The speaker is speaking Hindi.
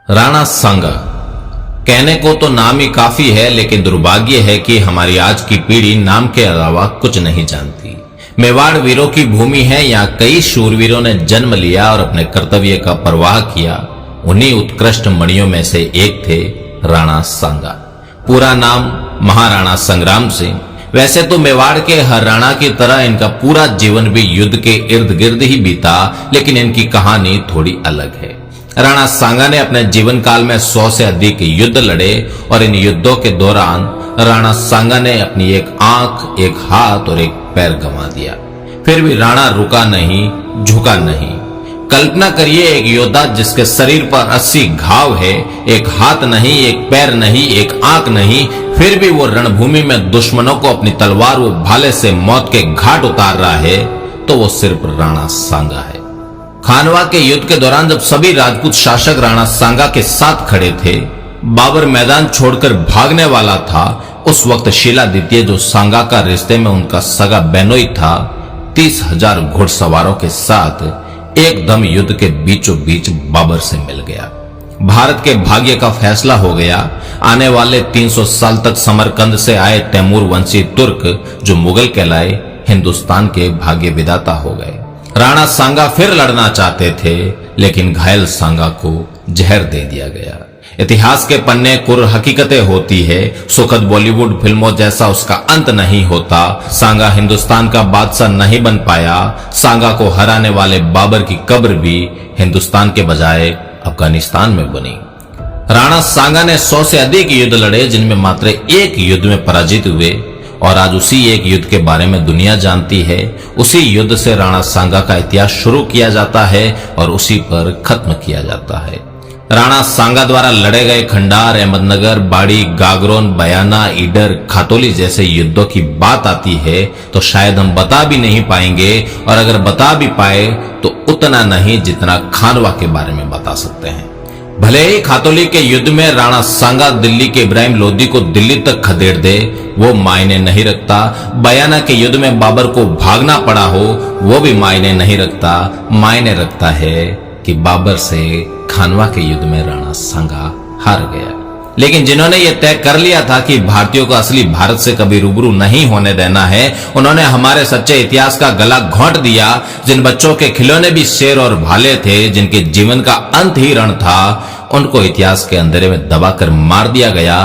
राणा सांगा। कहने को तो नाम ही काफी है, लेकिन दुर्भाग्य है कि हमारी आज की पीढ़ी नाम के अलावा कुछ नहीं जानती। मेवाड़ वीरों की भूमि है। यहाँ कई शूरवीरों ने जन्म लिया और अपने कर्तव्य का परवाह किया। उन्हीं उत्कृष्ट मणियों में से एक थे राणा सांगा। पूरा नाम महाराणा संग्राम सिंह। वैसे तो मेवाड़ के हर राणा की तरह इनका पूरा जीवन भी युद्ध के इर्द गिर्द ही बीता, लेकिन इनकी कहानी थोड़ी अलग है। राणा सांगा ने अपने जीवन काल में 100 से अधिक युद्ध लड़े और इन युद्धों के दौरान राणा सांगा ने अपनी एक आंख, एक हाथ और एक पैर गंवा दिया। फिर भी राणा रुका नहीं, झुका नहीं। कल्पना करिए, एक योद्धा जिसके शरीर पर 80 घाव है, एक हाथ नहीं, एक पैर नहीं, एक आंख नहीं, फिर भी वो रणभूमि में दुश्मनों को अपनी तलवार व भाले से मौत के घाट उतार रहा है, तो वो सिर्फ राणा सांगा है। खानवा के युद्ध के दौरान जब सभी राजपूत शासक राणा सांगा के साथ खड़े थे, बाबर मैदान छोड़कर भागने वाला था, उस वक्त शीला द्वितीय, जो सांगा का रिश्ते में उनका सगा बेनोई था, 30,000 घुड़सवारों के साथ एकदम युद्ध के बीचों बीच बाबर से मिल गया। भारत के भाग्य का फैसला हो गया। आने वाले 300 साल तक समरकंद से आए तैमूर वंशी तुर्क, जो मुगल कहलाए, हिंदुस्तान के भाग्य विधाता हो गए। राणा सांगा फिर लड़ना चाहते थे, लेकिन घायल सांगा को जहर दे दिया गया। इतिहास के पन्ने कुर हकीकतें होती है। सुखद बॉलीवुड फिल्मों जैसा उसका अंत नहीं होता। सांगा हिंदुस्तान का बादशाह नहीं बन पाया। सांगा को हराने वाले बाबर की कब्र भी हिंदुस्तान के बजाय अफगानिस्तान में बनी। राणा सांगा ने 100 से अधिक युद्ध लड़े, जिनमें मात्र एक युद्ध में पराजित हुए, और आज उसी एक युद्ध के बारे में दुनिया जानती है। उसी युद्ध से राणा सांगा का इतिहास शुरू किया जाता है और उसी पर खत्म किया जाता है। राणा सांगा द्वारा लड़े गए खंडार, अहमदनगर, बाड़ी, गागरोन, बयाना, ईडर, खातोली जैसे युद्धों की बात आती है तो शायद हम बता भी नहीं पाएंगे, और अगर बता भी पाए तो उतना नहीं जितना खानवा के बारे में बता सकते हैं। भले ही खातोली के युद्ध में राणा सांगा दिल्ली के इब्राहिम लोदी को दिल्ली तक खदेड़ दे, वो मायने नहीं रखता। बयाना के युद्ध में बाबर को भागना पड़ा हो, वो भी मायने नहीं रखता। मायने रखता है कि बाबर से खानवा के युद्ध में राणा सांगा हार गया। लेकिन जिन्होंने ये तय कर लिया था कि भारतीयों को असली भारत से कभी रूबरू नहीं होने देना है, उन्होंने हमारे सच्चे इतिहास का गला घोंट दिया। जिन बच्चों के खिलौने भी शेर और भाले थे, जिनके जीवन का अंत ही रण था, उनको इतिहास के अंधेरे में दबाकर मार दिया गया।